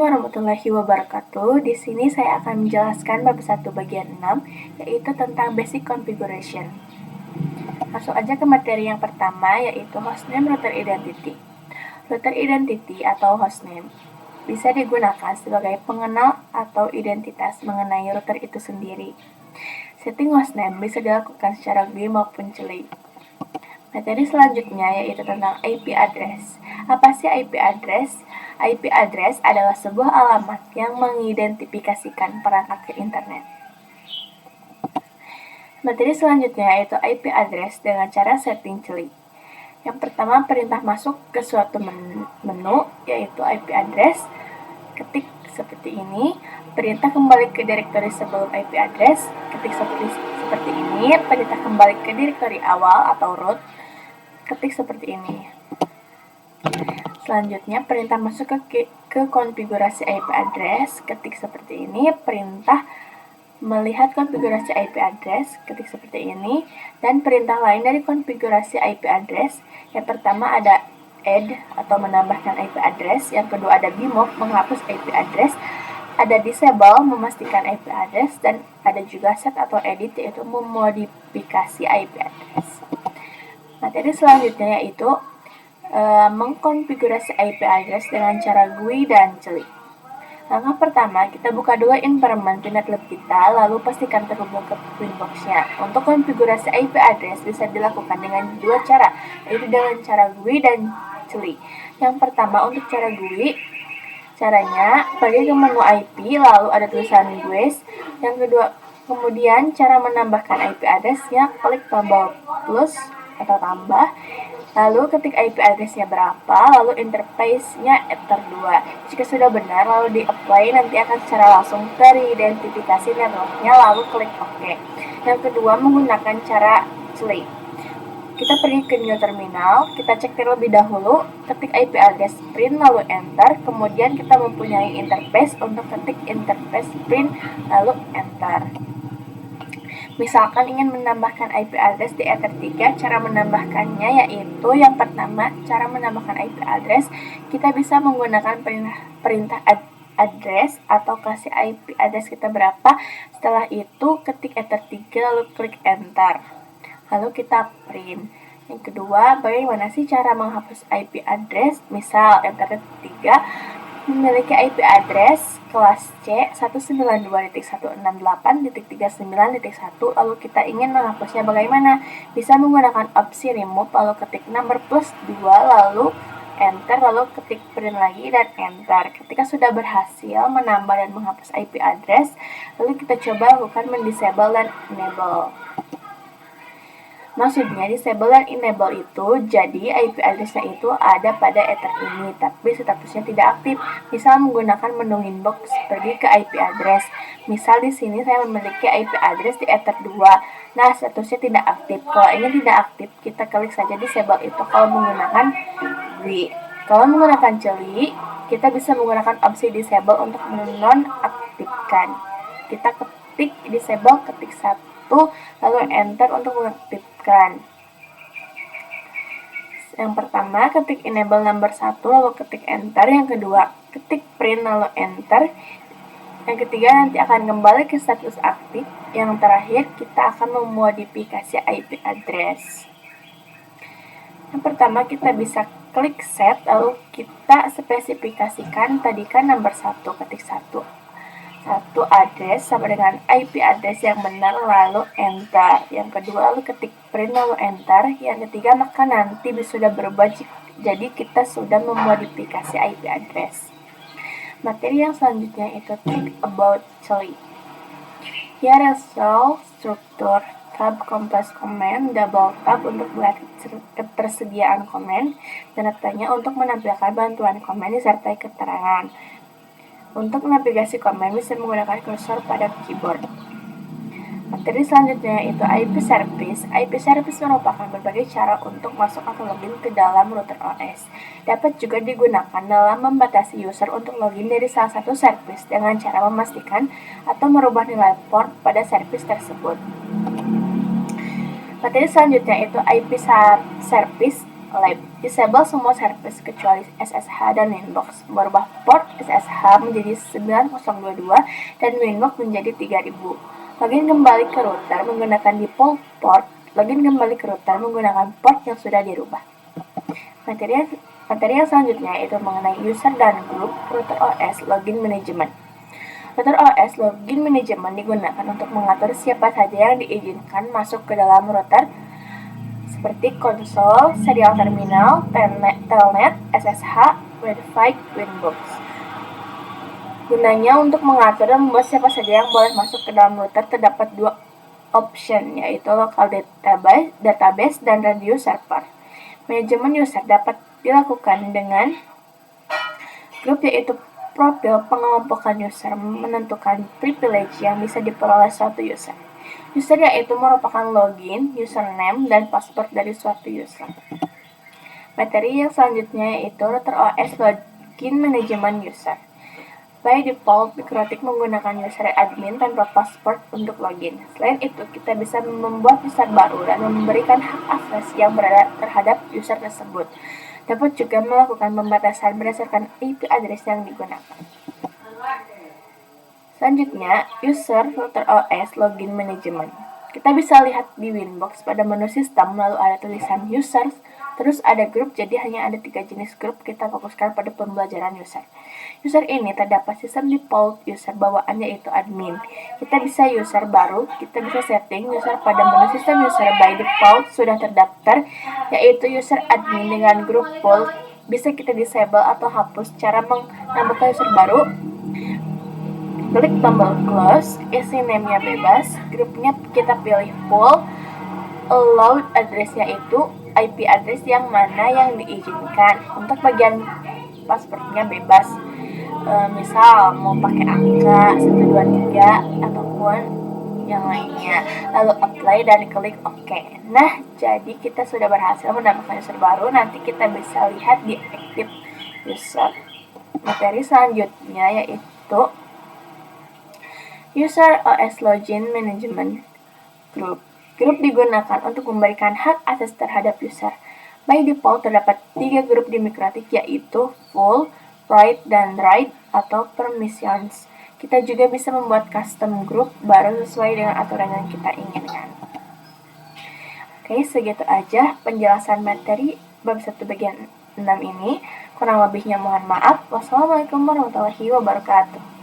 warahmatullahi wabarakatuh. Di sini saya akan menjelaskan bab 1 bagian 6, yaitu tentang basic configuration. Langsung aja ke materi yang pertama, yaitu hostname router identity. Router identity atau hostname bisa digunakan sebagai pengenal atau identitas mengenai router itu sendiri. Setting hostname bisa dilakukan secara GUI maupun CLI. Materi selanjutnya yaitu tentang IP address. Apa sih IP address? IP address adalah sebuah alamat yang mengidentifikasikan perangkat ke internet. Materi selanjutnya yaitu IP address dengan cara setting CLI. Yang pertama, perintah masuk ke suatu menu yaitu IP address. Ketik seperti ini. Perintah kembali ke direktori sebelum IP address. Ketik seperti ini. Perintah kembali ke direktori awal atau root. Ketik seperti ini. Selanjutnya, perintah masuk ke konfigurasi IP address. Ketik seperti ini. Perintah melihat konfigurasi IP address. Ketik seperti ini. Dan perintah lain dari konfigurasi IP address. Yang pertama ada add atau menambahkan IP address. Yang kedua ada remove, menghapus IP address. Ada disable, memastikan IP address. Dan ada juga set atau edit, yaitu memodifikasi IP address. Materi selanjutnya yaitu mengkonfigurasi IP address dengan cara GUI dan CLI. Langkah pertama, kita buka dulu environment Pinetlab kita, lalu pastikan terhubung ke Winbox-nya. Untuk konfigurasi IP address bisa dilakukan dengan dua cara, yaitu dengan cara GUI dan CLI. Yang pertama, untuk cara GUI, caranya pergi ke menu IP, lalu ada tulisan GUIs. Yang kedua, kemudian cara menambahkan IP address-nya, klik tombol plus atau tambah, lalu ketik IP address-nya berapa, lalu interface-nya enter 2. Jika sudah benar, lalu di-apply, nanti akan secara langsung teridentifikasi network-nya, lalu klik OK. Yang kedua, menggunakan cara CLI. Kita pergi ke new terminal, kita cek terlebih dahulu, ketik IP address print, lalu enter, kemudian kita mempunyai interface, untuk ketik interface print, lalu enter. Misalkan ingin menambahkan IP address di Ether 3, cara menambahkannya yaitu yang pertama, cara menambahkan IP address, kita bisa menggunakan perintah address atau kasih IP address kita berapa. Setelah itu ketik Ether 3 lalu klik enter. Lalu kita print. Yang kedua, bagaimana sih cara menghapus IP address? Misal Ether 3 memiliki IP address kelas C 192.168.39.1, lalu kita ingin menghapusnya bagaimana? Bisa menggunakan opsi remove, lalu ketik number plus 2, lalu enter, lalu ketik print lagi dan enter. Ketika sudah berhasil menambah dan menghapus IP address, lalu kita coba lakukan mendisable dan enable. Maksudnya disable dan enable itu jadi IP address-nya itu ada pada Ether ini, tapi statusnya tidak aktif. Misal menggunakan menu inbox, pergi ke IP address. Misal di sini saya memiliki IP address di Ether 2. Nah, statusnya tidak aktif. Kalau ini tidak aktif, kita klik saja disable itu kalau menggunakan GUI. Kalau menggunakan CLI, kita bisa menggunakan opsi disable untuk menonaktifkan. Kita ketik disable, ketik 1, lalu enter untuk mengaktifkan. Yang pertama, ketik enable number 1, lalu ketik enter. Yang kedua, ketik print, lalu enter. Yang ketiga, nanti akan kembali ke status aktif. Yang terakhir, kita akan memodifikasi IP address. Yang pertama, kita bisa klik set, lalu kita spesifikasikan tadi kan number 1, ketik 1 address sama dengan IP address yang benar, lalu enter. Yang kedua, lalu ketik print, lalu enter. Yang ketiga, maka nanti sudah berubah, jadi kita sudah memodifikasi IP address. Materi yang selanjutnya itu think about CLI. Here result struktur tab complex command, double tab untuk melihat ketersediaan komen, dan tanya untuk menampilkan bantuan komen disertai keterangan. Untuk navigasi komen bisa menggunakan cursor pada keyboard. Materi selanjutnya itu IP service. IP service merupakan berbagai cara untuk masuk atau login ke dalam router OS. Dapat juga digunakan dalam membatasi user untuk login dari salah satu service dengan cara memastikan atau merubah nilai port pada service tersebut. Materi selanjutnya itu IP service lab. Disable semua service kecuali SSH dan Winbox. Merubah port SSH menjadi 9022 dan Winbox menjadi 3000. Login kembali ke router menggunakan default port. Login kembali ke router menggunakan port yang sudah dirubah. Materi yang selanjutnya yaitu mengenai user dan grup router OS login management. Router OS login management digunakan untuk mengatur siapa saja yang diizinkan masuk ke dalam router seperti konsol, serial terminal, telnet, SSH, Wi-Fi, Winbox. Gunanya untuk mengatur dan membuat siapa saja yang boleh masuk ke dalam router terdapat dua option, yaitu local database dan radio server. Manajemen user dapat dilakukan dengan grup, yaitu profil pengelompokan user menentukan privilege yang bisa diperoleh suatu user. User yaitu merupakan login, username, dan password dari suatu user. Materi yang selanjutnya yaitu router OS login management user. By default, Mikrotik menggunakan user admin tanpa password untuk login. Selain itu, kita bisa membuat user baru dan memberikan hak akses yang berada terhadap user tersebut. Dapat juga melakukan pembatasan berdasarkan IP address yang digunakan. Selanjutnya, user router OS login management. Kita bisa lihat di Winbox pada menu sistem, lalu ada tulisan users, terus ada grup, jadi hanya ada 3 jenis grup. Kita fokuskan pada pembelajaran user. User ini terdapat sistem default user bawaan yaitu admin. Kita bisa user baru, kita bisa setting user pada menu sistem user by default sudah terdaftar, yaitu user admin dengan grup pool. Bisa kita disable atau hapus. Cara menambahkan user baru, klik tombol close, isi name-nya bebas, grupnya kita pilih full, allowed address yaitu IP address yang mana yang diizinkan. Untuk bagian passwordnya bebas, misal mau pakai angka 123 ataupun yang lainnya, lalu apply dan klik OK. Nah, jadi kita sudah berhasil menambahkan user baru. Nanti kita bisa lihat di active user. Materi selanjutnya yaitu User OS Login Management Group. Grup digunakan untuk memberikan hak akses terhadap user. By default terdapat 3 grup di Mikrotik, yaitu full, write, dan write atau permissions. Kita juga bisa membuat custom group baru sesuai dengan aturan yang kita inginkan. Oke, segitu aja penjelasan materi bab 1 bagian 6 ini. Kurang lebihnya mohon maaf. Wassalamualaikum warahmatullahi wabarakatuh.